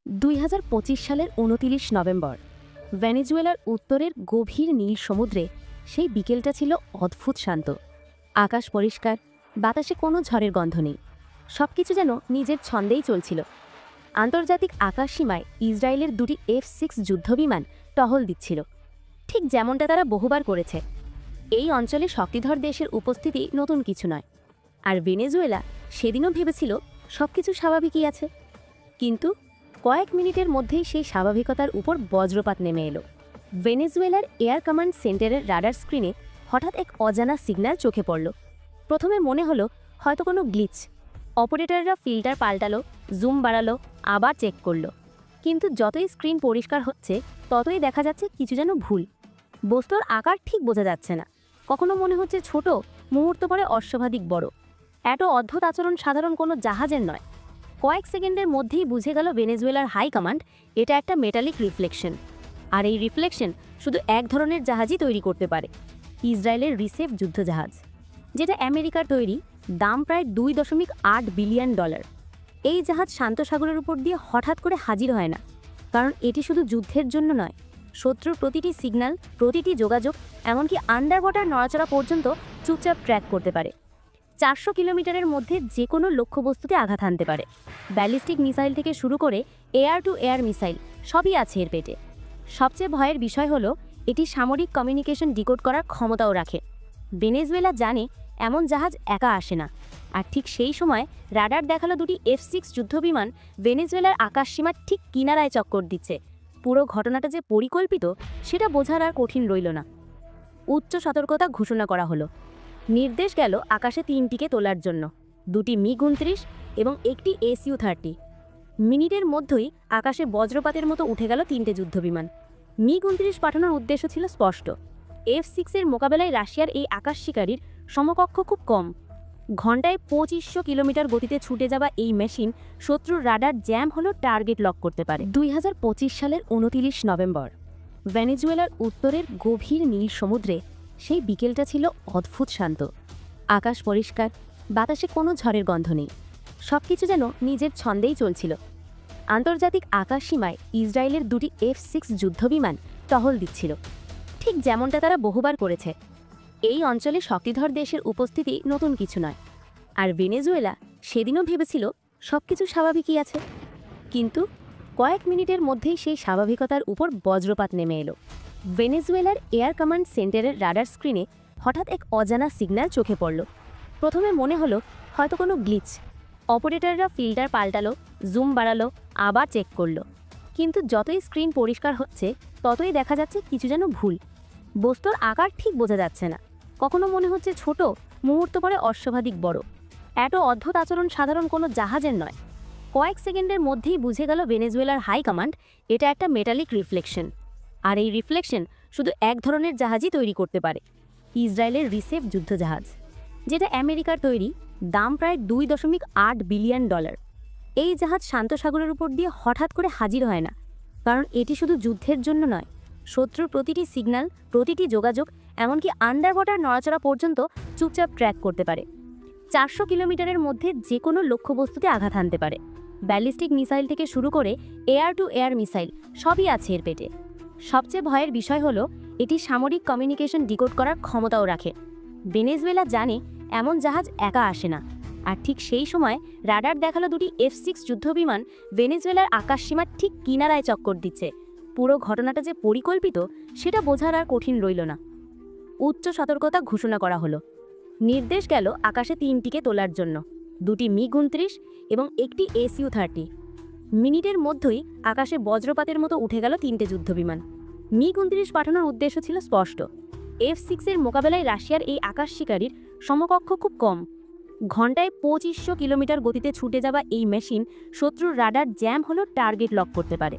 ২০২৫ সালের ২৯ নভেম্বর ভেনেজুয়েলার উত্তরের গভীর নীল সমুদ্রে সেই বিকেলটা ছিল অদ্ভুত শান্ত। আকাশ পরিষ্কার, বাতাসে কোনো ঝড়ের গন্ধ নেই, সবকিছু যেন নিজের ছন্দেই চলছিল। আন্তর্জাতিক আকাশসীমায় ইসরায়েলের দুটি F-6 যুদ্ধবিমান টহল দিচ্ছিল, ঠিক যেমনটা তারা বহুবার করেছে। এই অঞ্চলে শক্তিধর দেশের উপস্থিতি নতুন কিছু নয়, আর ভেনেজুয়েলা সেদিনও ভেবেছিল সবকিছু স্বাভাবিকই আছে। কিন্তু কয়েক মিনিটের মধ্যেই সেই স্বাভাবিকতার উপর বজ্রপাত নেমে এলো। ভেনেজুয়েলার এয়ার কমান্ড সেন্টারের রাডার স্ক্রিনে হঠাৎ এক অজানা সিগন্যাল চোখে পড়ল। প্রথমে মনে হলো হয়তো কোনো গ্লিচ। অপারেটররা ফিল্টার পাল্টালো, জুম বাড়ালো, আবার চেক করলো। কিন্তু যতই স্ক্রিন পরিষ্কার হচ্ছে ততই দেখা যাচ্ছে কিছু যেন ভুল। বস্তুর আকার ঠিক বোঝা যাচ্ছে না, কখনো মনে হচ্ছে ছোট, মুহূর্ত পরে অস্বাভাবিক বড়। এত অদ্ভুত আচরণ সাধারণ কোনো জাহাজের নয়। কয়েক সেকেন্ডের মধ্যেই বুঝে গেল ভেনেজুয়েলার হাই কমান্ড এটা একটা মেটালিক রিফ্লেকশন। আর এই রিফ্লেকশন শুধু এক ধরনের জাহাজই তৈরি করতে পারে, ইসরায়েলের রিসেফ যুদ্ধজাহাজ, যেটা আমেরিকার তৈরি, দাম প্রায় $2.8 বিলিয়ন। এই জাহাজ শান্ত সাগরের উপর দিয়ে হঠাৎ করে হাজির হয় না, কারণ এটি শুধু যুদ্ধের জন্য নয়, শত্রুর প্রতিটি সিগন্যাল, প্রতিটি যোগাযোগ, এমনকি আন্ডার ওয়াটার নড়াচড়া পর্যন্ত চুপচাপ ট্র্যাক করতে পারে। 400 কিলোমিটারের মধ্যে যে কোনো লক্ষ্যবস্তুতে আঘাত হানতে পারে। ব্যালিস্টিক মিসাইল থেকে শুরু করে এয়ার টু এয়ার মিসাইল সবই আছে এর পেটে। সবচেয়ে ভয়ের বিষয় হলো এটি সামরিক কমিউনিকেশন ডিকোড করার ক্ষমতাও রাখে। ভেনেজুয়েলা জানে এমন জাহাজ একা আসে না, আর ঠিক সেই সময় রাডার দেখালো দুটি F-6 যুদ্ধবিমান ভেনেজুয়েলার আকাশসীমার ঠিক কিনারায় চক্কর দিচ্ছে। পুরো ঘটনাটা যে পরিকল্পিত সেটা বোঝার আর কঠিন রইল না। উচ্চ সতর্কতা ঘোষণা করা হলো। নির্দেশ গেল আকাশে 3টিকে তোলার জন্য, 2টি MiG-29 এবং একটি Su-30। মিনিটের মধ্যেই আকাশে বজ্রপাতের মতো উঠে গেল 3টে যুদ্ধবিমান। MiG-29 পাঠানোর উদ্দেশ্য ছিল স্পষ্ট, F-6-এর মোকাবেলায় রাশিয়ার এই আকাশ শিকারীর সমকক্ষ খুব কম। ঘন্টায় 2500 কিলোমিটার গতিতে ছুটে যাওয়া এই মেশিন শত্রুর রাডার জ্যাম হলো টার্গেট লক করতে পারে। ২০২৫ সালের ২৯ নভেম্বর ভেনেজুয়েলার উত্তরের গভীর নীল সমুদ্রে সেই বিকেলটা ছিল অদ্ভুত শান্ত। আকাশ পরিষ্কার, বাতাসে কোনো ঝড়ের গন্ধ নেই, সবকিছু যেন নিজের ছন্দেই চলছিল। আন্তর্জাতিক আকাশসীমায় ইসরায়েলের দুটি F-6 যুদ্ধবিমান টহল দিচ্ছিল, ঠিক যেমনটা তারা বহুবার করেছে। এই অঞ্চলে শক্তিধর দেশের উপস্থিতি নতুন কিছু নয়, আর ভেনেজুয়েলা সেদিনও ভেবেছিল সবকিছু স্বাভাবিকই আছে। কিন্তু কয়েক মিনিটের মধ্যেই সেই স্বাভাবিকতার উপর বজ্রপাত নেমে এলো। ভেনেজুয়েলার এয়ার কমান্ড সেন্টারের রাডার স্ক্রিনে হঠাৎ এক অজানা সিগন্যাল চোখে পড়ল। প্রথমে মনে হলো হয়তো কোনো গ্লিচ। অপারেটররা ফিল্টার পাল্টালো, জুম বাড়ালো, আবার চেক করলো। কিন্তু যতই স্ক্রিন পরিষ্কার হচ্ছে ততই দেখা যাচ্ছে কিছু যেন ভুল। বস্তুর আকার ঠিক বোঝা যাচ্ছে না, কখনো মনে হচ্ছে ছোট, মুহূর্ত পরে অস্বাভাবিক বড়। এত অদ্ভুত আচরণ সাধারণ কোনো জাহাজের নয়। কয়েক সেকেন্ডের মধ্যেই বুঝে গেল ভেনেজুয়েলার হাই কমান্ড এটা একটা মেটালিক রিফ্লেকশন। আর এই রিফ্লেকশন শুধু এক ধরনের জাহাজই তৈরি করতে পারে, ইসরায়েলের রিসেফ যুদ্ধজাহাজ, যেটা আমেরিকার তৈরি, দাম প্রায় $2.8 বিলিয়ন। এই জাহাজ শান্ত সাগরের উপর দিয়ে হঠাৎ করে হাজির হয় না, কারণ এটি শুধু যুদ্ধের জন্য নয়, শত্রুর প্রতিটি সিগন্যাল, প্রতিটি যোগাযোগ, এমনকি আন্ডার ওয়াটার নড়াচড়া পর্যন্ত চুপচাপ ট্র্যাক করতে পারে। 400 কিলোমিটারের মধ্যে যে কোনো লক্ষ্যবস্তুতে আঘাত হানতে পারে। ব্যালিস্টিক মিসাইল থেকে শুরু করে এয়ার টু এয়ার মিসাইল সবই আছে এর পেটে। সবচেয়ে ভয়ের বিষয় হলো এটি সামরিক কমিউনিকেশন ডিকোড করার ক্ষমতাও রাখে। ভেনেজুয়েলা জানে এমন জাহাজ একা আসে না, আর ঠিক সেই সময় রাডার দেখালো দুটি F-6 যুদ্ধবিমান ভেনেজুয়েলার আকাশসীমার ঠিক কিনারায় চক্কর দিচ্ছে। পুরো ঘটনাটা যে পরিকল্পিত সেটা বোঝার আর কঠিন রইল না। উচ্চ সতর্কতা ঘোষণা করা হলো। নির্দেশ গেল আকাশে 3টিকে তোলার জন্য, 2টি MiG-29 এবং একটি Su-30। মিনিটের মধ্যেই আকাশে বজ্রপাতের মতো উঠে গেল 3টে যুদ্ধবিমান। MiG-29 পাঠানোর উদ্দেশ্য ছিল স্পষ্ট, F-6-এর মোকাবেলায় রাশিয়ার এই আকাশ শিকারীর সমকক্ষ খুব কম। ঘন্টায় 2500 কিলোমিটার গতিতে ছুটে যাওয়া এই মেশিন শত্রুর রাডার জ্যাম হলো টার্গেট লক করতে পারে।